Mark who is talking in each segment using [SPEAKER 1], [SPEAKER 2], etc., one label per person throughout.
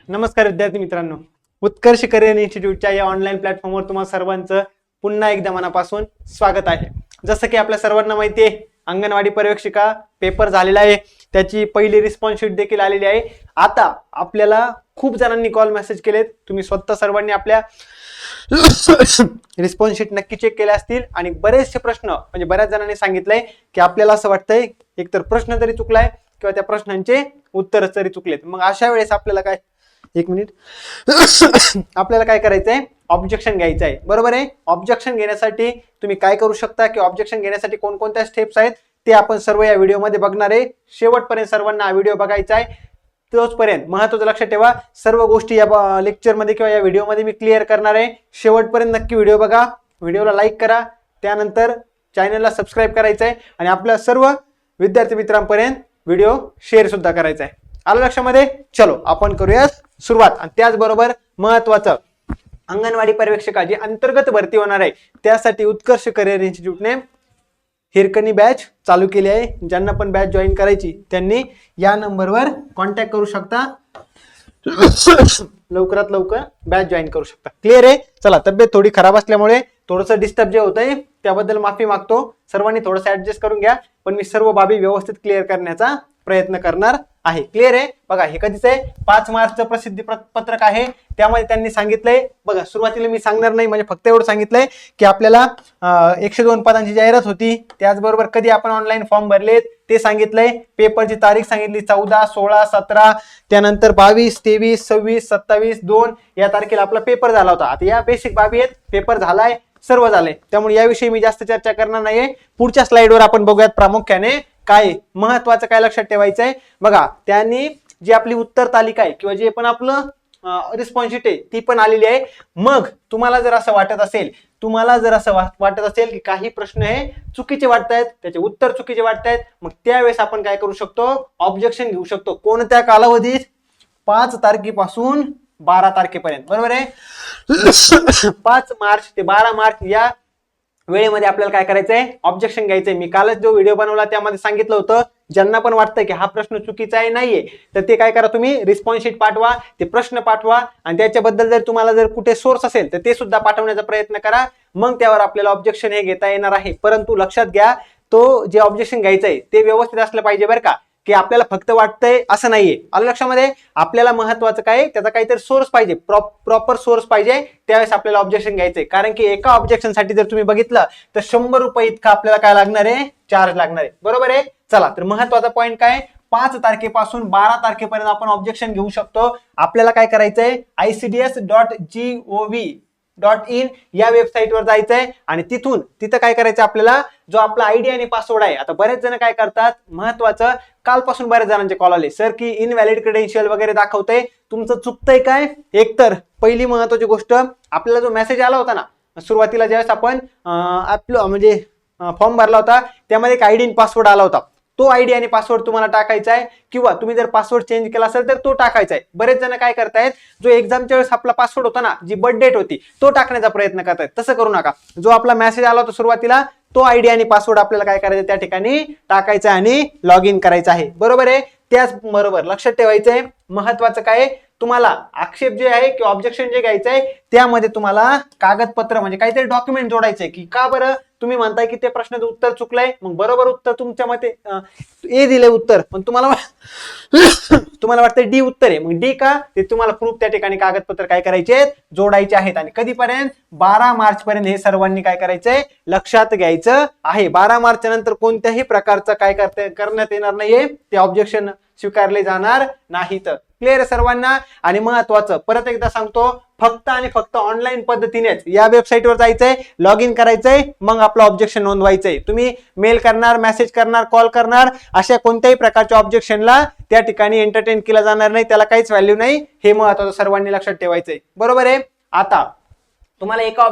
[SPEAKER 1] नमस्कार विद्यार्थी मित्रांनो, उत्कर्ष करिअर इन्स्टिट्यूटच्या या ऑनलाईन प्लॅटफॉर्मवर तुम्हा सर्वांचं पुन्हा एकदा मनापासून स्वागत आहे। जसं की आपल्या सर्वांना माहिती आहे, अंगणवाडी पर्यवेक्षिका पेपर झालेला आहे, त्याची पहिली रिस्पॉन्स शीट देखील आलेली आहे। आता आपल्याला खूप जणांनी कॉल मेसेज केलेत, तुम्ही स्वतः सर्वांनी आपल्या रिस्पॉन्स शीट नक्की चेक केले असतील आणि बरेचसे प्रश्न म्हणजे बऱ्याच जणांनी सांगितलंय की आपल्याला असं वाटतंय एकतर प्रश्न तरी चुकलाय किंवा त्या प्रश्नांचे उत्तर तरी चुकलेत। मग अशा वेळेस आपल्याला काय, एक मिनिट, आपल्याला काय करायचंय, ऑब्जेक्शन घ्यायचं आहे, बरोबर आहे। ऑब्जेक्शन घेण्यासाठी तुम्ही काय करू शकता की ऑब्जेक्शन घेण्यासाठी कोणकोणत्या स्टेप्स आहेत ते आपण सर्व या व्हिडिओमध्ये बघणार आहे। शेवटपर्यंत सर्वांना हा व्हिडिओ बघायचा आहे, तोचपर्यंत महत्त्वाचं लक्षात ठेवा, सर्व गोष्टी या लेक्चरमध्ये किंवा या व्हिडिओमध्ये मी क्लिअर करणार आहे। शेवटपर्यंत नक्की व्हिडिओ बघा, व्हिडिओला लाईक करा, त्यानंतर चॅनलला सबस्क्राईब करायचं आहे आणि आपल्या सर्व विद्यार्थी मित्रांपर्यंत व्हिडिओ शेअर सुद्धा करायचा आहे। आलं लक्षामध्ये? चलो आपण करूया सुरुवात। आणि त्याचबरोबर महत्त्वाचं, अंगणवाडी पर्यवेक्षकाची अंतर्गत भरती होणार आहे, त्यासाठी उत्कर्ष करिअर इन्स्टिट्यूटने हिरकणी बॅच चालू केली आहे। ज्यांना पण बॅच जॉईन करायची त्यांनी या नंबरवर कॉन्टॅक्ट करू शकता, लवकरात लवकर बॅच जॉईन करू शकता। क्लिअर आहे? चला, तब्येत थोडी खराब असल्यामुळे थोडंसं डिस्टर्ब जे होतंय त्याबद्दल माफी मागतो, सर्वांनी थोडंसं ऍडजस्ट करून घ्या, पण मी सर्व बाबी व्यवस्थित क्लिअर करण्याचा प्रयत्न करणार आहे। क्लिअर आहे? बघा, हे कधीच आहे, 5 मार्चचं प्रसिद्धी पत्रक आहे, त्यामध्ये त्यांनी सांगितलंय, बघा सुरुवातीला मी सांगणार नाही, म्हणजे फक्त एवढं सांगितलंय की आपल्याला 102 पदांची जाहिरात होती, त्याचबरोबर कधी आपण ऑनलाईन फॉर्म भरलेत ते सांगितलंय, पेपरची तारीख सांगितली 14, 16, 17, त्यानंतर 22, 23, 26, 27, 2 या तारखेला आपला पेपर झाला होता। आता या बेसिक बाबी आहेत, पेपर झालाय, सर्व झालंय, त्यामुळे याविषयी मी जास्त चर्चा करणार नाहीये। पुढच्या स्लाइडवर आपण बघूयात प्रामुख्याने काय महत्वाचं काय लक्षात ठेवायचंय। बघा, त्यांनी जी आपली उत्तर तालिका आहे किंवा जे पण आपलं रिस्पॉन्स शीट आहे ती पण आलेली आहे। मग तुम्हाला जर असं वाटत असेल की काही प्रश्न हे चुकीचे वाटतायत, त्याचे उत्तर चुकीचे वाटतायत, मग त्यावेळेस आपण काय करू शकतो, ऑब्जेक्शन घेऊ शकतो। कोणत्या कालावधीत? 5 तारखेपासून 12 तारखेपर्यंत, बरोबर आहे। 5 मार्च ते 12 मार्च या वेळेमध्ये आपल्याला काय करायचंय, ऑब्जेक्शन घ्यायचंय। मी कालच जो व्हिडिओ बनवला त्यामध्ये सांगितलं होतं, ज्यांना पण वाटतंय की हा प्रश्न चुकीचा आहे, नाहीये, तर ते काय करा, तुम्ही रिस्पॉन्स शीट पाठवा, ते प्रश्न पाठवा आणि त्याच्याबद्दल जर तुम्हाला जर कुठे सोर्स असेल तर ते सुद्धा पाठवण्याचा प्रयत्न करा, मग त्यावर आपल्याला ऑब्जेक्शन हे घेता येणार आहे। परंतु लक्षात घ्या, तो जे ऑब्जेक्शन घ्यायचंय ते व्यवस्थित असलं पाहिजे, बरं का, की आपल्याला फक्त वाटतंय असं नाहीये। आलं लक्षामध्ये? आपल्याला महत्वाचं काय, त्याचा काहीतरी सोर्स पाहिजे, प्रॉपर सोर्स पाहिजे, त्यावेळेस आपल्याला ऑब्जेक्शन घ्यायचंय। कारण की एका ऑब्जेक्शन साठी जर तुम्ही बघितलं तर 100 रुपये इतका आपल्याला काय लागणार आहे, चार्ज लागणार आहे, बरोबर आहे। चला, तर महत्वाचा पॉईंट काय, 5 तारखेपासून 12 तारखेपर्यंत आपण ऑब्जेक्शन घेऊ शकतो। आपल्याला काय करायचंय, icds.gov.in या वेबसाईटवर जायचंय आणि तिथं काय करायचं, आपल्याला जो आपला आयडी आणि पासवर्ड आहे, आता बरेच जण काय करतात, महत्वाचं, कालपासून बऱ्याच जणांचे कॉल आले, सर की इनव्हॅलिड क्रेडेन्शियल वगैरे दाखवतंय, तुमचं चुकतंय काय? एकतर पहिली महत्वाची गोष्ट, आपल्याला जो मेसेज आला होता ना सुरुवातीला, ज्यावेळेस आपण आपलं म्हणजे फॉर्म भरला होता, त्यामध्ये एक आयडी आणि पासवर्ड आला होता, तो आयडी आणि पासवर्ड तुम्हाला टाकायचा आहे, किंवा तुम्ही जर पासवर्ड चेंज केला असेल तर तो टाकायचा आहे। बरेच जण काय करतायत, जो एक्झामच्या वेळेस आपला पासवर्ड होता ना, जी बर्थ डेट होती, तो टाकण्याचा प्रयत्न करतायत, तसं करू नका। जो आपला मेसेज आला होता सुरुवातीला, तो आयडी आणि पासवर्ड आपल्याला काय करायचं, त्या ठिकाणी टाकायचा आणि लॉग इन करायचं आहे, बरोबर आहे। त्याचबरोबर लक्षात ठेवायचंय, महत्वाचं काय, तुम्हाला आक्षेप जे आहे किंवा ऑब्जेक्शन जे घ्यायचंय त्यामध्ये तुम्हाला कागदपत्र म्हणजे काहीतरी डॉक्युमेंट जोडायचंय। की का बरं, तुम्ही म्हणताय की ते प्रश्नाचं उत्तर चुकलंय, मग बरोबर उत्तर तुमच्या मते ए दिलंय उत्तर, पण तुम्हाला वाटतं डी उत्तर आहे, मग डी का, ते तुम्हाला प्रूफ त्या ठिकाणी कागदपत्र काय करायचे, जोडायचे आहेत। आणि कधीपर्यंत? 12 मार्च पर्यंत हे सर्वांनी काय करायचंय, लक्षात घ्यायचं आहे। 12 मार्च नंतर कोणत्याही प्रकारचं काय करण्यात येणार नाहीये, ते ऑब्जेक्शन स्वीकारले जाणार नाहीत। क्लिअर आहे सर्वांना? आणि महत्वाचं परत एकदा सांगतो, फक्त आणि फक्त ऑनलाईन पद्धतीनेच या वेबसाईटवर जायचंय, लॉग इन करायचंय, मग आपलं ऑब्जेक्शन नोंदवायचंय। तुम्ही मेल करणार, मेसेज करणार, कॉल करणार, अशा कोणत्याही प्रकारच्या ऑब्जेक्शनला त्या ठिकाणी एंटरटेन केला जाणार नाही, त्याला काहीच व्हॅल्यू नाही, हे महत्वाचं सर्वांनी लक्षात ठेवायचंय, बरोबर आहे। आता तुम्हाला एका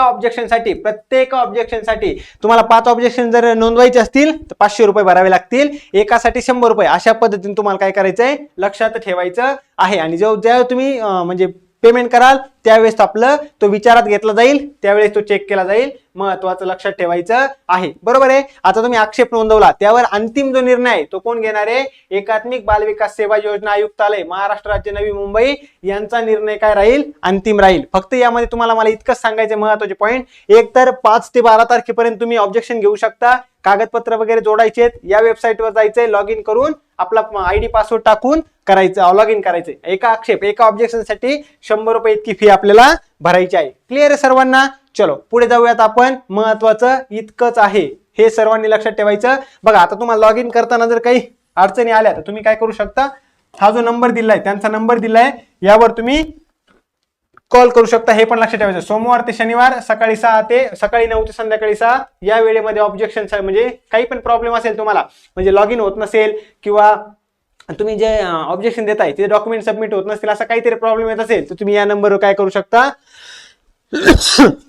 [SPEAKER 1] ऑब्जेक्शनसाठी प्रत्येक ऑब्जेक्शनसाठी तुम्हाला 5 ऑब्जेक्शन जर नोंदवायचे असतील तर 500 रुपये भरावे लागतील, एकासाठी 100 रुपये, अशा पद्धतीने तुम्हाला काय करायचंय, लक्षात ठेवायचं आहे। आणि जेव्हा तुम्ही म्हणजे पेमेंट कराल त्यावेळेस आपलं तो विचारात घेतला जाईल, त्यावेळेस तो चेक केला जाईल. महत्वाचं लक्षात ठेवायचं आहे. बरोबर आहे. आता तुम्ही आक्षेप नोंदवला, त्यावर अंतिम जो निर्णय आहे तो कोण घेणार आहे? एकात्मिक बाल विकास सेवा योजना आयुक्तालय महाराष्ट्र राज्य नवी मुंबई यांचा निर्णय काय राहील? अंतिम राहील. फक्त यामध्ये तुम्हाला मला इतकंच सांगायचं महत्वाचे पॉईंट, एक तर 5 ते 12 तारखेपर्यंत तुम्ही ऑब्जेक्शन घेऊ शकता. कागदपत्र वगैरे जोडायचे, या वेबसाईटवर जायचंय, लॉग इन करून आपला आयडी पासवर्ड टाकून करायचं, लॉग इन करायचंय. एका आक्षेप एका ऑब्जेक्शन साठी 100 रुपये इतकी फी आपल्याला भरायची आहे. क्लिअर आहे सर्वांना? चलो पुढे जाऊयात आपण. महत्वाचं इतकंच आहे, हे सर्वांनी लक्षात ठेवायचं. बघा आता तुम्हाला लॉग इन करताना जर काही अडचणी आल्या तर तुम्ही काय करू शकता, हा जो नंबर दिलाय त्यांचा नंबर दिलाय, यावर तुम्ही कॉल करू शकता. हे पण लक्षात ठेवायचं. सोमवार ते शनिवार सकाळी 9 ते संध्याकाळी 6 या वेळेमध्ये ऑब्जेक्शन, म्हणजे काही पण प्रॉब्लेम असेल तुम्हाला, म्हणजे लॉग इन होत नसेल किंवा तुम्ही जे ऑब्जेक्शन देताय ते डॉक्युमेंट सबमिट होत नसतील, असा काहीतरी प्रॉब्लेम येत असेल तर तुम्ही या नंबरवर काय करू शकता,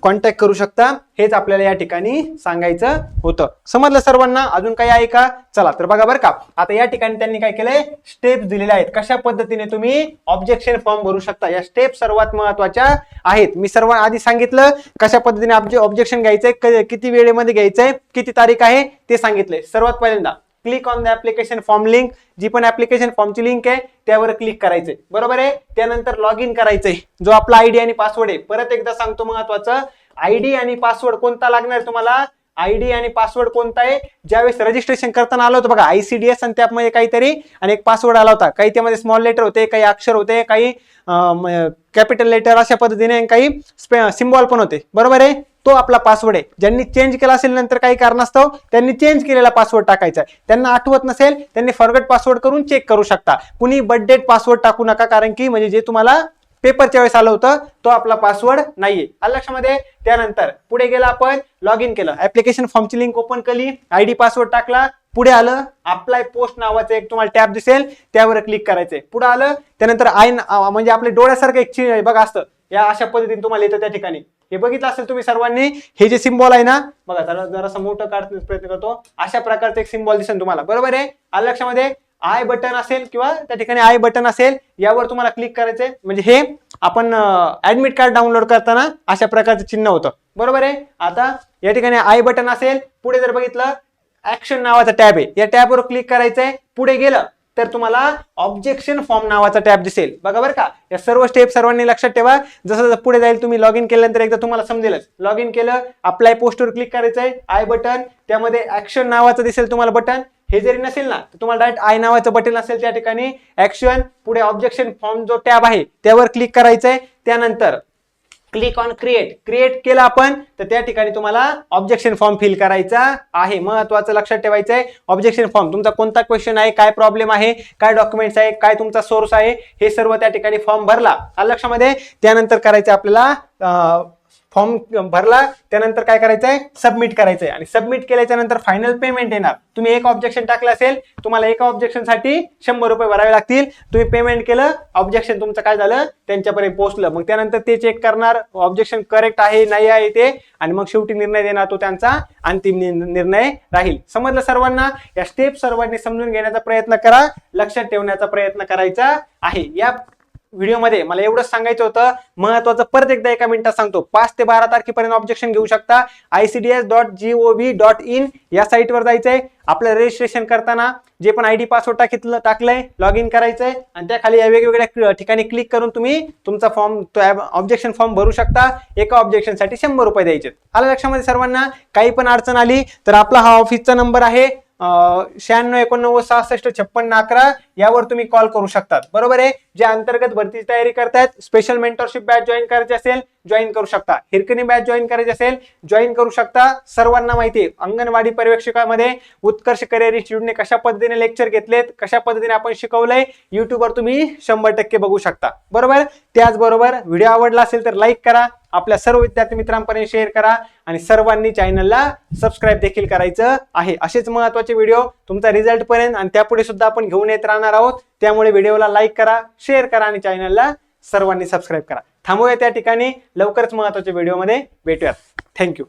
[SPEAKER 1] कॉन्टॅक्ट करू शकता. हेच आपल्याला या ठिकाणी सांगायचं होतं. समजलं सर्वांना? अजून काही आहे का? चला तर बघा बरं का, आता या ठिकाणी त्यांनी काय केलंय, स्टेप्स दिलेल्या आहेत कशा पद्धतीने तुम्ही ऑब्जेक्शन फॉर्म भरू शकता. या स्टेप सर्वात महत्वाच्या आहेत. मी सर्व आधी सांगितलं कशा पद्धतीने ऑब्जेक्शन घ्यायचंय, किती वेळेमध्ये घ्यायचंय, किती तारीख आहे ते सांगितलंय. सर्वात पहिल्यांदा click on the application form link, जी पण ऍप्लिकेशन फॉर्मची लिंक आहे त्यावर क्लिक करायचंय. बरोबर आहे. त्यानंतर लॉग इन करायचंय, जो आपला आयडी आणि पासवर्ड आहे. परत एकदा सांगतो महत्वाचं, आयडी आणि पासवर्ड कोणता लागणार तुम्हाला? आयडी आणि पासवर्ड कोणता आहे? ज्यावेळेस रजिस्ट्रेशन करताना आलं होतं बघा ICDS आणि त्यामध्ये काहीतरी आणि एक पासवर्ड आला होता, काही त्यामध्ये स्मॉल लेटर होते, काही अक्षर होते, काही कॅपिटल लेटर अशा पद्धतीने, काही सिम्बॉल पण होते. बरोबर आहे. तो आपला पासवर्ड आहे. ज्यांनी चेंज केला असेल नंतर काही कारणास्तव त्यांनी चेंज केलेला पासवर्ड टाकायचा आहे. त्यांना आठवत नसेल त्यांनी फॉरगेट पासवर्ड करून चेक करू शकता. कुणी बर्थडेट पासवर्ड टाकू नका, कारण की म्हणजे जे तुम्हाला पेपरच्या वेळेस आलं होतं तो आपला पासवर्ड नाहीये. आलं लक्षामध्ये? त्यानंतर पुढे गेला, आपण लॉग इन केलं, ऍप्लिकेशन फॉर्मची लिंक ओपन केली, आयडी पासवर्ड टाकला, पुढे आलं अप्लाय पोस्ट नावाचं एक तुम्हाला टॅब दिसेल त्यावर क्लिक करायचंय. पुढे आलं त्यानंतर म्हणजे आपल्या डोळ्यासारखं एक बघा असतं, या अशा पद्धतीने तुम्हाला येतं त्या ठिकाणी. हे बघितलं असेल तुम्ही सर्वांनी, हे जे सिम्बॉल आहे ना बघा, जरासा मोठं काढण्याचा प्रयत्न करतो, अशा प्रकारचं एक सिम्बॉल दिसेल तुम्हाला. बरोबर आहे. आलं लक्षामध्ये? आय बटन असेल किंवा त्या ठिकाणी आय बटन असेल, यावर तुम्हाला क्लिक करायचंय. म्हणजे हे आपण ऍडमिट कार्ड डाउनलोड करताना अशा प्रकारचं चिन्ह होतं. बरोबर आहे. आता या ठिकाणी आय बटन असेल, पुढे जर बघितलं ऍक्शन नावाचा टॅब आहे, या टॅबवर क्लिक करायचंय. पुढे गेलं तर तुम्हाला ऑब्जेक्शन फॉर्म नावाचा टॅब दिसेल. बघा बरं का, या सर्व स्टेप सर्वांनी लक्षात ठेवा. जसं जसं पुढे जाईल तुम्ही लॉग इन केल्यानंतर एकदा तुम्हाला समजेलच. लॉग इन केलं, अप्लाय पोस्टवर क्लिक करायचंय, आय बटन, त्यामध्ये ऍक्शन नावाचं दिसेल तुम्हाला बटन. हे जरी नसेल ना तर तुम्हाला डायरेक्ट आय नावाचं बटन असेल, त्या ठिकाणी ऍक्शन, पुढे ऑब्जेक्शन फॉर्म जो टॅब आहे त्यावर क्लिक करायचंय. त्यानंतर क्लिक ऑन क्रिएट केलं आपण तर त्या ठिकाणी तुम्हाला ऑब्जेक्शन फॉर्म फिल करायचा आहे. महत्वाचं लक्षात ठेवायचं आहे, ऑब्जेक्शन फॉर्म तुमचा कोणता क्वेश्चन आहे, काय प्रॉब्लेम आहे, काय डॉक्युमेंट्स आहे, काय तुमचा सोर्स आहे, हे सर्व त्या ठिकाणी फॉर्म भरला. लक्षामध्ये त्यानंतर करायचं आपल्याला, फॉर्म भरला त्यानंतर काय करायचंय, सबमिट करायचंय. आणि सबमिट केल्याच्या नंतर फायनल पेमेंट येणार. तुम्ही एक ऑब्जेक्शन टाकलं असेल, तुम्हाला एका ऑब्जेक्शन साठी 100 रुपये भरावे लागतील. तुम्ही पेमेंट केलं, ऑब्जेक्शन तुमचं काय झालं, त्यांच्यापर्यंत पोहोचलं. मग त्यानंतर ते चेक करणार ऑब्जेक्शन करेक्ट आहे नाही आहे ते, आणि मग शेवटी निर्णय देणार, तो त्यांचा अंतिम निर्णय राहील. समजलं सर्वांना? या स्टेप सर्वांनी समजून घेण्याचा प्रयत्न करा, लक्षात ठेवण्याचा प्रयत्न करायचा आहे. या व्हिडिओमध्ये मला एवढंच सांगायचं होतं. महत्वाचं परत एकदा एका मिनिटात सांगतो, 5 ते 12 तारखेपर्यंत ऑब्जेक्शन घेऊ शकता. ICDS.gov.in या साईटवर जायचंय. आपलं रजिस्ट्रेशन करताना जे पण आयडी पासवर्ड टाकलंय, लॉग इन करायचंय आणि त्या खाली या वेगवेगळ्या ठिकाणी क्लिक करून तुम्ही तुमचा फॉर्म, ऑब्जेक्शन फॉर्म भरू शकता. एका ऑब्जेक्शन साठी 100 रुपये द्यायचे. आलं लक्षामध्ये सर्वांना? काही पण अडचण आली तर आपला हा ऑफिसचा नंबर आहे 9689665611, यावर तुम्ही कॉल करू शकतात. बरोबर आहे. जे अंतर्गत भरतीची तयारी करतायत, स्पेशल मेंटरशिप बॅच जॉईन करायची असेल जॉईन करू शकता. हिरकणी बॅच जॉईन करायची असेल जॉईन करू शकता. सर्वांना माहिती आहे अंगणवाडी पर्यवेक्षकामध्ये उत्कर्ष करिअर इन्स्टिट्यूटने कशा पद्धतीने लेक्चर घेतलेत, कशा पद्धतीने आपण शिकवलंय, युट्यूबवर तुम्ही 100% बघू शकता. बरोबर. त्याचबरोबर व्हिडिओ आवडला असेल तर लाईक करा, आपल्या सर्व विद्यार्थी मित्रांपर्यंत शेअर करा आणि सर्वांनी चॅनलला सबस्क्राईब देखील करायचं आहे. असेच महत्त्वाचे व्हिडिओ तुमचा रिझल्ट पर्यंत आणि त्यापुढे सुद्धा आपण घेऊन येत राहणार आहोत. त्यामुळे व्हिडिओला लाईक करा, शेअर करा आणि चॅनलला सर्वांनी सबस्क्राईब करा. थांबूया त्या ठिकाणी, लवकरच महत्त्वाच्या व्हिडिओमध्ये भेटूयात. थँक्यू.